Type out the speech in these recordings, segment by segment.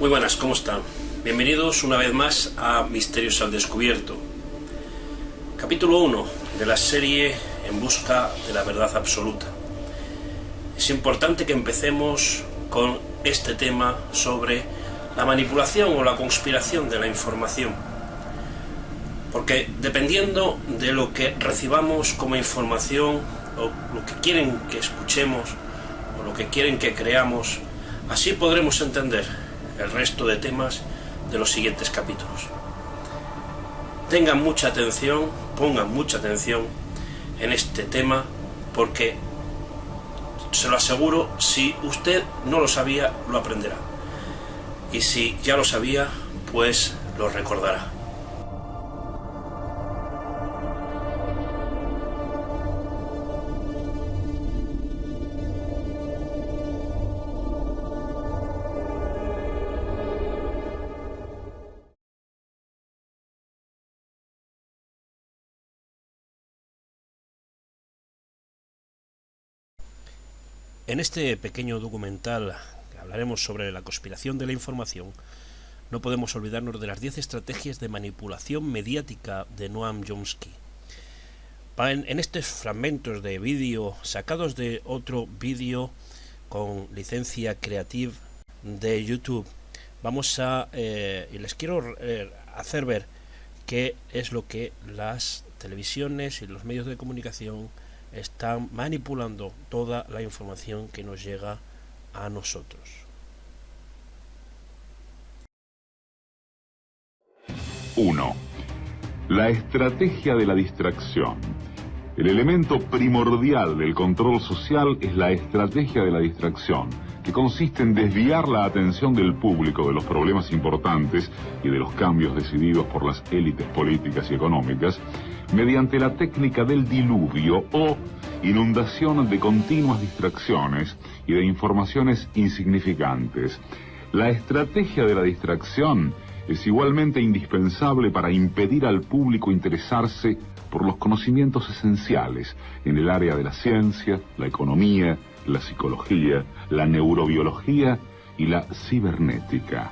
Muy buenas, ¿cómo están? Bienvenidos una vez más a Misterios al Descubierto. Capítulo 1 de la serie En busca de la verdad absoluta. Es importante que empecemos con este tema sobre la manipulación o la conspiración de la información. Porque dependiendo de lo que recibamos como información, o lo que quieren que escuchemos, o lo que quieren que creamos, así podremos entender el resto de temas de los siguientes capítulos. Tengan mucha atención, pongan mucha atención en este tema, porque se lo aseguro, si usted no lo sabía, lo aprenderá. Y si ya lo sabía, pues lo recordará. En este pequeño documental que hablaremos sobre la conspiración de la información, no podemos olvidarnos de las 10 estrategias de manipulación mediática de Noam Chomsky. En estos fragmentos de vídeo sacados de otro vídeo con licencia Creative de YouTube, y les quiero hacer ver qué es lo que las televisiones y los medios de comunicación están manipulando toda la información que nos llega a nosotros. Uno. La estrategia de la distracción. El elemento primordial del control social es la estrategia de la distracción, que consiste en desviar la atención del público de los problemas importantes y de los cambios decididos por las élites políticas y económicas mediante la técnica del diluvio o inundación de continuas distracciones y de informaciones insignificantes. La estrategia de la distracción es igualmente indispensable para impedir al público interesarse por los conocimientos esenciales en el área de la ciencia, la economía, la psicología, la neurobiología y la cibernética.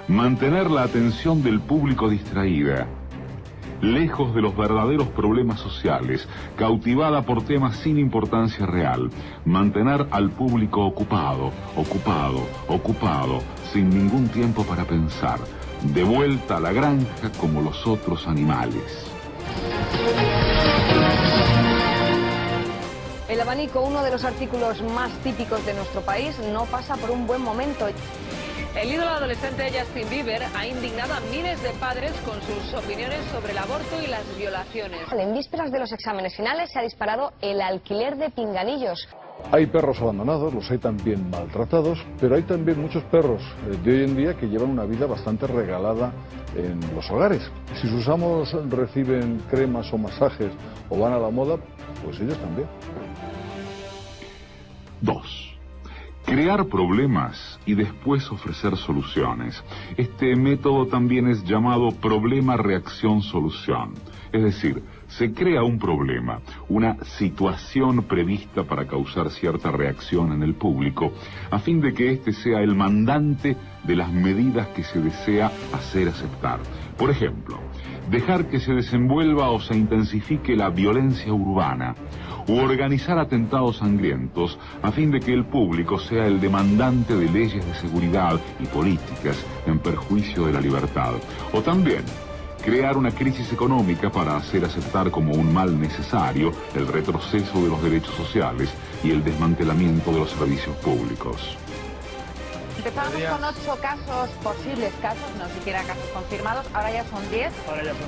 Mantener la atención del público distraída, lejos de los verdaderos problemas sociales, cautivada por temas sin importancia real, mantener al público ocupado, sin ningún tiempo para pensar, de vuelta a la granja como los otros animales. El abanico, uno de los artículos más típicos de nuestro país, no pasa por un buen momento. El ídolo adolescente Justin Bieber ha indignado a miles de padres con sus opiniones sobre el aborto y las violaciones. En vísperas de los exámenes finales se ha disparado el alquiler de pinganillos. Hay perros abandonados, los hay también maltratados, pero hay también muchos perros de hoy en día que llevan una vida bastante regalada en los hogares. Si sus amos reciben cremas o masajes o van a la moda, pues ellos también. 2. Crear problemas y después ofrecer soluciones. Este método también es llamado problema-reacción-solución. Es decir, se crea un problema, una situación prevista para causar cierta reacción en el público, a fin de que éste sea el mandante de las medidas que se desea hacer aceptar. Por ejemplo, dejar que se desenvuelva o se intensifique la violencia urbana, u organizar atentados sangrientos a fin de que el público sea el demandante de leyes de seguridad y políticas en perjuicio de la libertad. O también crear una crisis económica para hacer aceptar como un mal necesario el retroceso de los derechos sociales y el desmantelamiento de los servicios públicos. Empezamos con 8 casos, posibles casos, no siquiera casos confirmados, ahora ya son 10,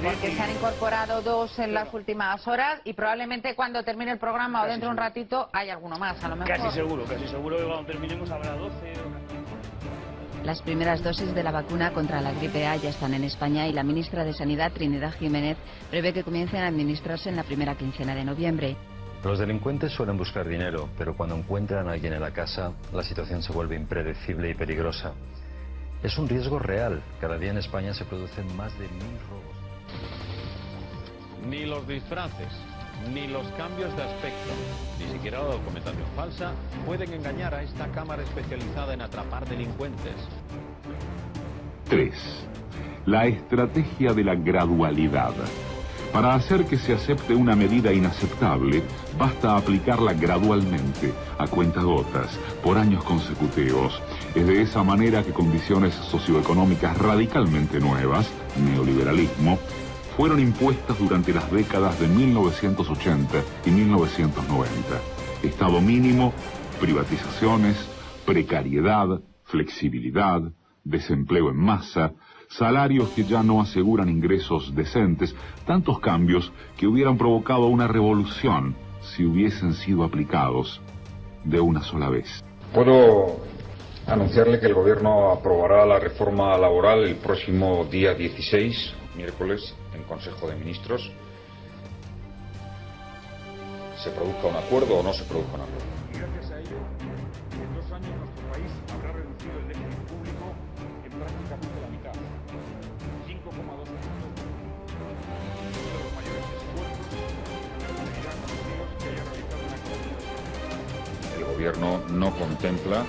porque se han incorporado 2 en las últimas horas y probablemente cuando termine el programa o dentro de un ratito hay alguno más, a lo mejor. Casi seguro que cuando terminemos habrá 12 o... Las primeras dosis de la vacuna contra la gripe A ya están en España y la ministra de Sanidad, Trinidad Jiménez, prevé que comiencen a administrarse en la primera quincena de noviembre. Los delincuentes suelen buscar dinero, pero cuando encuentran a alguien en la casa, la situación se vuelve impredecible y peligrosa. Es un riesgo real. Cada día en España se producen más de 1000 robos. Ni los disfraces, ni los cambios de aspecto, ni siquiera la documentación falsa pueden engañar a esta cámara especializada en atrapar delincuentes. 3. La estrategia de la gradualidad. Para hacer que se acepte una medida inaceptable, basta aplicarla gradualmente, a cuentagotas, por años consecutivos. Es de esa manera que condiciones socioeconómicas radicalmente nuevas, neoliberalismo, fueron impuestas durante las décadas de 1980 y 1990. Estado mínimo, privatizaciones, precariedad, flexibilidad, desempleo en masa, salarios que ya no aseguran ingresos decentes, tantos cambios que hubieran provocado una revolución si hubiesen sido aplicados de una sola vez. Puedo anunciarle que el Gobierno aprobará la reforma laboral el próximo día 16, miércoles, en Consejo de Ministros. Se produzca un acuerdo o no se produzca un acuerdo. Y gracias a ello, en 2 años nuestro país habrá reducido el déficit público en prácticamente la mitad, 5,2%. Uno de los mayores esfuerzos que conseguirán conocidos que haya realizado una economía. El Gobierno no contempla,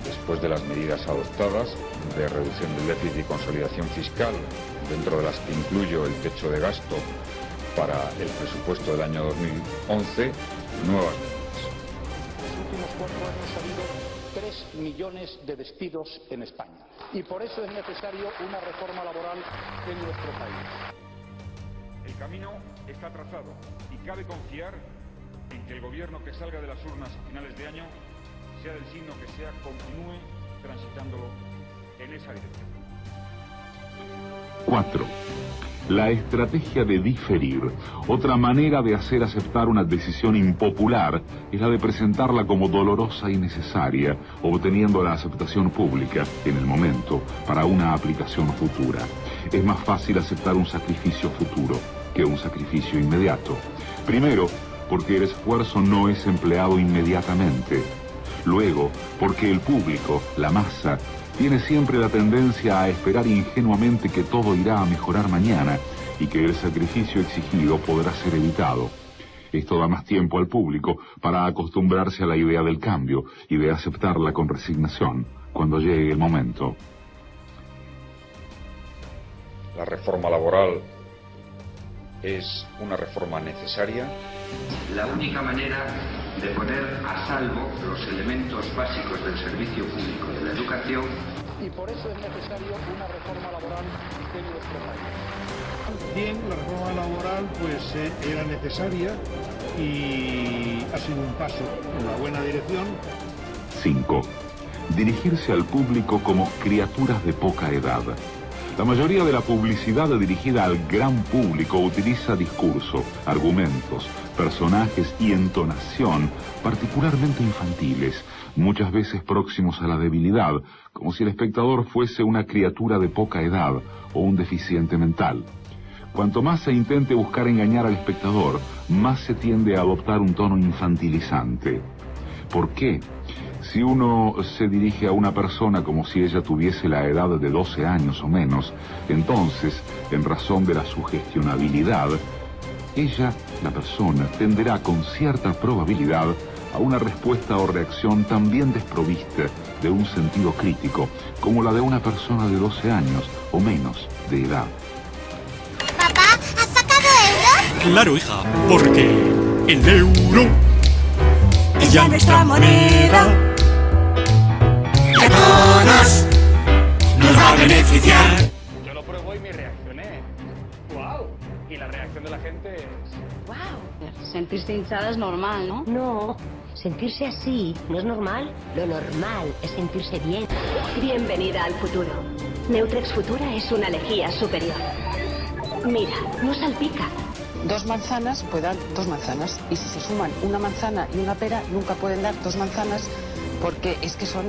después de las medidas adoptadas de reducción del déficit y consolidación fiscal, dentro de las que incluyo el techo de gasto para el presupuesto del año 2011, nuevas medidas. En los últimos 4 años ha habido 3 millones de despidos en España. Y por eso es necesario una reforma laboral en nuestro país. El camino está trazado y cabe confiar en que el Gobierno que salga de las urnas a finales de año, sea del signo que sea, continúe transitándolo en esa dirección. 4. La estrategia de diferir. Otra manera de hacer aceptar una decisión impopular es la de presentarla como dolorosa y necesaria, obteniendo la aceptación pública, en el momento, para una aplicación futura. Es más fácil aceptar un sacrificio futuro que un sacrificio inmediato. Primero, porque el esfuerzo no es empleado inmediatamente. Luego, porque el público, la masa, tiene siempre la tendencia a esperar ingenuamente que todo irá a mejorar mañana y que el sacrificio exigido podrá ser evitado. Esto da más tiempo al público para acostumbrarse a la idea del cambio y de aceptarla con resignación cuando llegue el momento. La reforma laboral es una reforma necesaria. La única manera de poner a salvo los elementos básicos del servicio público de la educación. Y por eso es necesario una reforma laboral en nuestro país. Bien, la reforma laboral pues era necesaria y ha sido un paso en la buena dirección. 5. Dirigirse al público como criaturas de poca edad. La mayoría de la publicidad dirigida al gran público utiliza discurso, argumentos, personajes y entonación particularmente infantiles, muchas veces próximos a la debilidad, como si el espectador fuese una criatura de poca edad o un deficiente mental. Cuanto más se intente buscar engañar al espectador, más se tiende a adoptar un tono infantilizante. ¿Por qué? Si uno se dirige a una persona como si ella tuviese la edad de 12 años o menos, entonces, en razón de la sugestionabilidad, ella, la persona, tenderá con cierta probabilidad a una respuesta o reacción también desprovista de un sentido crítico, como la de una persona de 12 años o menos de edad. ¿Papá, has sacado euros? Claro, hija, porque el euro es ya nuestra moneda. Que a todos nos va a beneficiar. Yo lo pruebo y me reaccioné. ¡Wow! Y la reacción de la gente es... ¡Wow! Sentirse hinchada es normal, ¿no? No, sentirse así no es normal. Lo normal es sentirse bien. Bienvenida al futuro. Neutrex Futura es una lejía superior. Mira, no salpica. 2 manzanas pueden dar 2 manzanas. Y si se suman una manzana y una pera, nunca pueden dar 2 manzanas porque es que son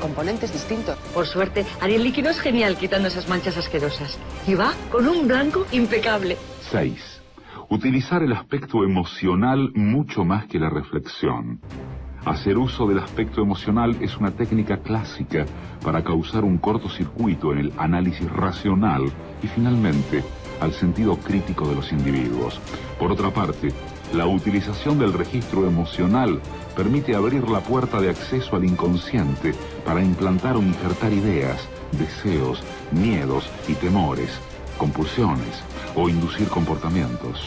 componentes distintos. Por suerte, Ariel Líquido es genial quitando esas manchas asquerosas. Y va con un blanco impecable. 6. Utilizar el aspecto emocional mucho más que la reflexión. Hacer uso del aspecto emocional es una técnica clásica para causar un cortocircuito en el análisis racional y finalmente al sentido crítico de los individuos. Por otra parte, la utilización del registro emocional permite abrir la puerta de acceso al inconsciente para implantar o injertar ideas, deseos, miedos y temores, compulsiones o inducir comportamientos.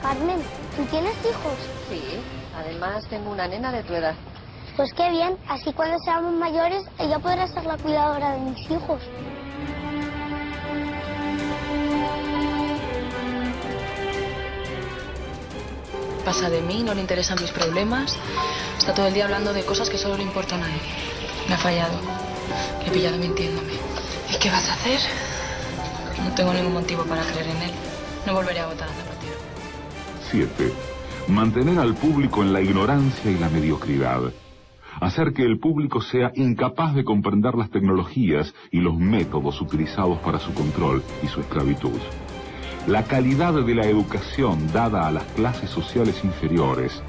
Carmen, ¿tú tienes hijos? Sí, además tengo una nena de tu edad. Pues qué bien, así cuando seamos mayores ella podrá ser la cuidadora de mis hijos. Pasa de mí, no le interesan mis problemas. Está todo el día hablando de cosas que solo le importan a él. Me ha fallado. Le he pillado mintiéndome. ¿Y qué vas a hacer? No tengo ningún motivo para creer en él. No volveré a votar a Zapatero. 7. Mantener al público en la ignorancia y la mediocridad. Hacer que el público sea incapaz de comprender las tecnologías y los métodos utilizados para su control y su esclavitud. La calidad de la educación dada a las clases sociales inferiores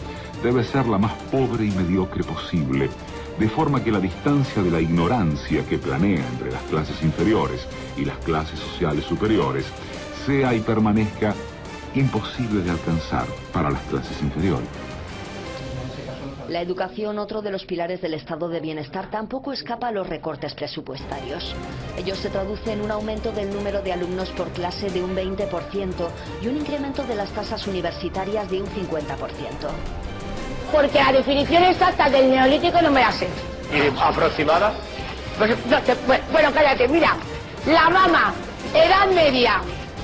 debe ser la más pobre y mediocre posible, de forma que la distancia de la ignorancia que planea entre las clases inferiores y las clases sociales superiores sea y permanezca imposible de alcanzar para las clases inferiores. La educación, otro de los pilares del estado de bienestar, tampoco escapa a los recortes presupuestarios. Ello se traduce en un aumento del número de alumnos por clase de un 20% y un incremento de las tasas universitarias de un 50%. Porque la definición exacta del neolítico no me la sé. ¿Y aproximada? Pues, bueno, cállate, mira. La mama, edad media.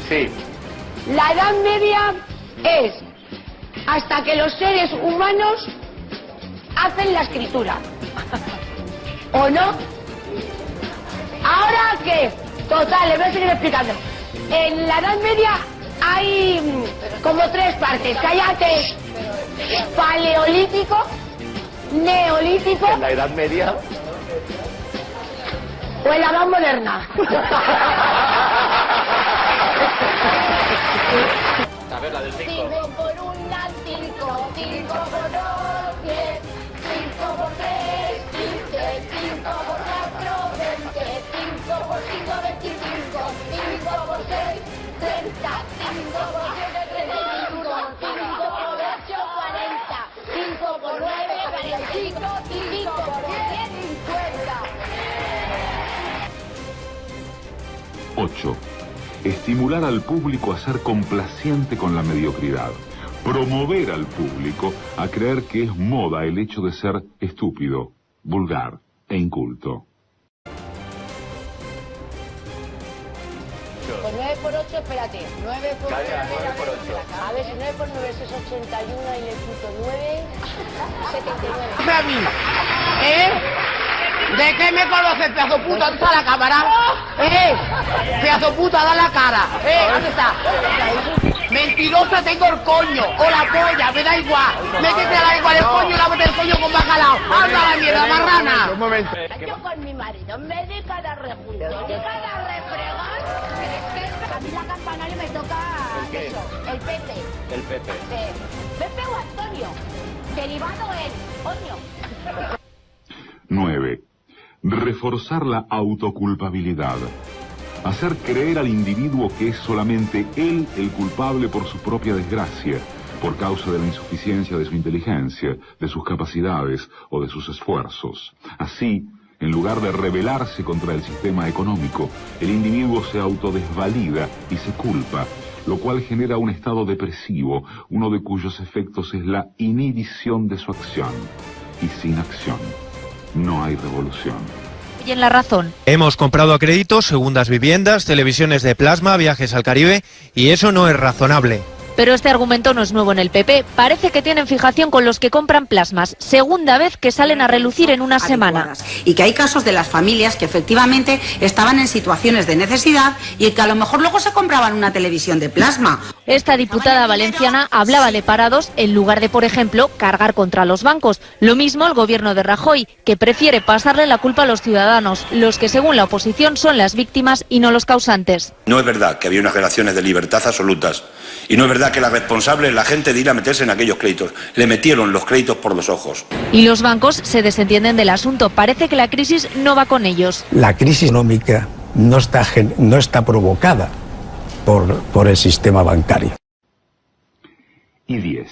Sí. La edad media es hasta que los seres humanos hacen la escritura. ¿O no? ¿Ahora qué? Total, le voy a seguir explicando. En la Edad Media hay como tres partes. Cállate. Paleolítico, neolítico. ¿En la Edad Media? O en la Edad Moderna. A ver, la del 5. 5 por 1, 5, 5 por 2, 10, 5 por 3, 15, 5 por 4, 20, 5 por 5, 25, 5 por 6, 30, 5 por 7, 35, 5 por 8, 40, 5 por 9, 45, 5 por 10, 50. 8. Estimular al público a ser complaciente con la mediocridad. Promover al público a creer que es moda el hecho de ser estúpido, vulgar e inculto. Pues 9 por 8, espérate. 9 por 8. A ver, si 9 por 9 es 81 y le quito 9, 79. A mí, ¿de qué me conoces, pedazo puta? ¿Dónde está la cámara? Pedazo puta, da la cara. ¿Dónde está? Mentirosa, tengo el coño o la polla, me da igual. Métete a la igual el coño y lávate el coño con bacalao. ¡Anda la mierda, marrana! Un momento. Yo con mi marido me dedican a rejunto, me dedican a refregar. A mí la campanaria me toca eso, el Pepe. El Pepe. Pepe o Antonio. Derivado en coño. 9. Reforzar la autoculpabilidad. Hacer creer al individuo que es solamente él el culpable por su propia desgracia, por causa de la insuficiencia de su inteligencia, de sus capacidades o de sus esfuerzos. Así, en lugar de rebelarse contra el sistema económico, el individuo se autodesvalida y se culpa, lo cual genera un estado depresivo, uno de cuyos efectos es la inhibición de su acción. Y sin acción no hay revolución. Y en La Razón. Hemos comprado a crédito segundas viviendas, televisiones de plasma, viajes al Caribe, y eso no es razonable. Pero este argumento no es nuevo en el PP. Parece que tienen fijación con los que compran plasmas. Segunda vez que salen a relucir en una semana. Y que hay casos de las familias que efectivamente estaban en situaciones de necesidad y que a lo mejor luego se compraban una televisión de plasma. Esta diputada valenciana hablaba de parados en lugar de, por ejemplo, cargar contra los bancos. Lo mismo el gobierno de Rajoy, que prefiere pasarle la culpa a los ciudadanos, los que según la oposición son las víctimas y no los causantes. No es verdad que había unas relaciones de libertad absolutas. Y no es verdad que la responsable es la gente de ir a meterse en aquellos créditos. Le metieron los créditos por los ojos. Y los bancos se desentienden del asunto. Parece que la crisis no va con ellos. La crisis económica no está provocada por el sistema bancario. Y 10.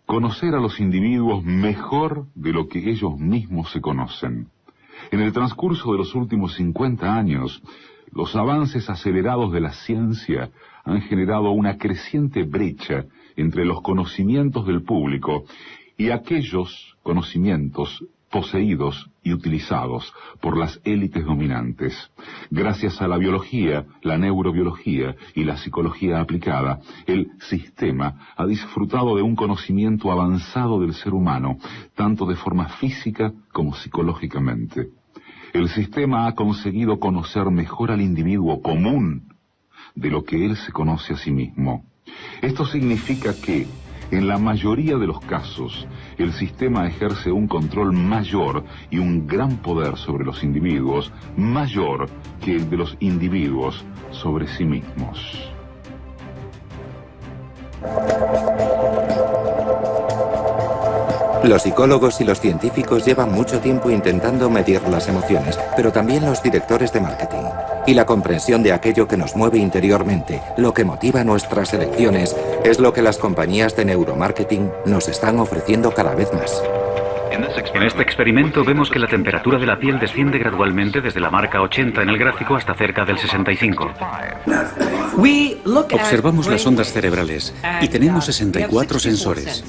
conocer a los individuos mejor de lo que ellos mismos se conocen. En el transcurso de los últimos 50 años, los avances acelerados de la ciencia han generado una creciente brecha entre los conocimientos del público y aquellos conocimientos poseídos y utilizados por las élites dominantes. Gracias a la biología, la neurobiología y la psicología aplicada, el sistema ha disfrutado de un conocimiento avanzado del ser humano, tanto de forma física como psicológicamente. El sistema ha conseguido conocer mejor al individuo común de lo que él se conoce a sí mismo. Esto significa que, en la mayoría de los casos, el sistema ejerce un control mayor y un gran poder sobre los individuos, mayor que el de los individuos sobre sí mismos. Los psicólogos y los científicos llevan mucho tiempo intentando medir las emociones, pero también los directores de marketing. Y la comprensión de aquello que nos mueve interiormente, lo que motiva nuestras elecciones, es lo que las compañías de neuromarketing nos están ofreciendo cada vez más. En este experimento vemos que la temperatura de la piel desciende gradualmente desde la marca 80 en el gráfico hasta cerca del 65. Observamos las ondas cerebrales y tenemos 64 sensores.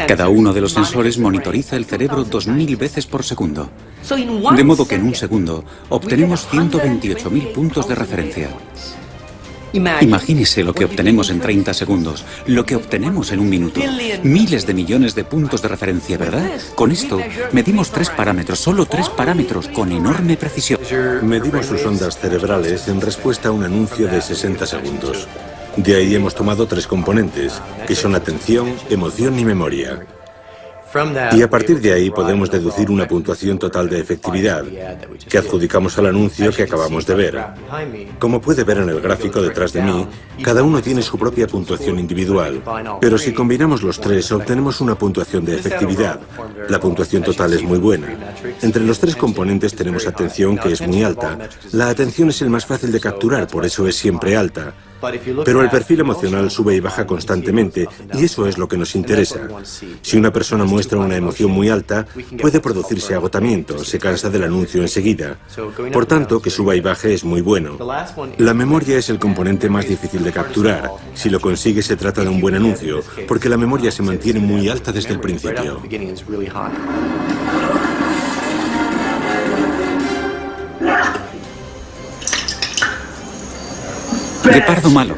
Cada uno de los sensores monitoriza el cerebro 2000 veces por segundo. De modo que en un segundo obtenemos 128.000 puntos de referencia. Imagínese lo que obtenemos en 30 segundos, lo que obtenemos en un minuto. Miles de millones de puntos de referencia, ¿verdad? Con esto medimos 3 parámetros, solo 3 parámetros, con enorme precisión. Medimos sus ondas cerebrales en respuesta a un anuncio de 60 segundos. De ahí hemos tomado 3 componentes, que son atención, emoción y memoria. Y a partir de ahí podemos deducir una puntuación total de efectividad, que adjudicamos al anuncio que acabamos de ver. Como puede ver en el gráfico detrás de mí, cada uno tiene su propia puntuación individual, pero si combinamos los 3 obtenemos una puntuación de efectividad. La puntuación total es muy buena. Entre los 3 componentes tenemos atención, que es muy alta. La atención es el más fácil de capturar, por eso es siempre alta. Pero el perfil emocional sube y baja constantemente, y eso es lo que nos interesa. Si una persona muestra una emoción muy alta, puede producirse agotamiento, se cansa del anuncio enseguida. Por tanto, que suba y baje es muy bueno. La memoria es el componente más difícil de capturar. Si lo consigue, se trata de un buen anuncio, porque la memoria se mantiene muy alta desde el principio. Guepardo malo.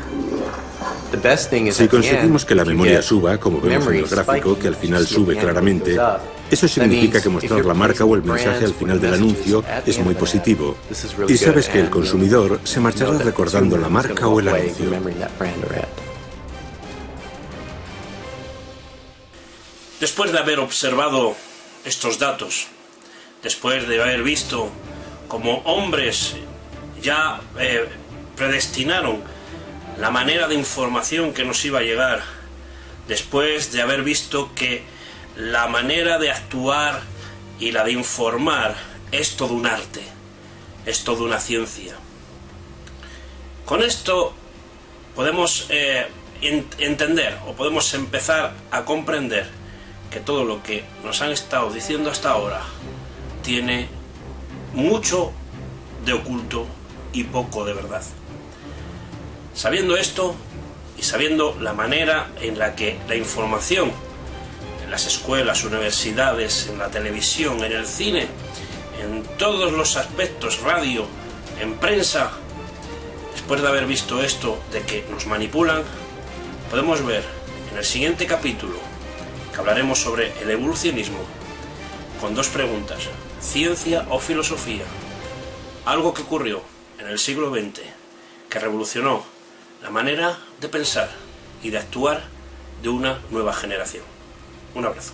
Si conseguimos que la memoria suba, como vemos en el gráfico, que al final sube claramente, eso significa que mostrar la marca o el mensaje al final del anuncio es muy positivo. Y sabes que el consumidor se marchará recordando la marca o el anuncio. Después de haber observado estos datos, después de haber visto cómo hombres ya predestinaron la manera de información que nos iba a llegar, después de haber visto que la manera de actuar y la de informar es todo un arte, es toda una ciencia. Con esto podemos entender o podemos empezar a comprender que todo lo que nos han estado diciendo hasta ahora tiene mucho de oculto y poco de verdad. Sabiendo esto y sabiendo la manera en la que la información en las escuelas, universidades, en la televisión, en el cine, en todos los aspectos, radio, en prensa, después de haber visto esto de que nos manipulan, podemos ver en el siguiente capítulo que hablaremos sobre el evolucionismo con 2 preguntas: ¿ciencia o filosofía? Algo que ocurrió en el siglo XX que revolucionó la manera de pensar y de actuar de una nueva generación. Un abrazo.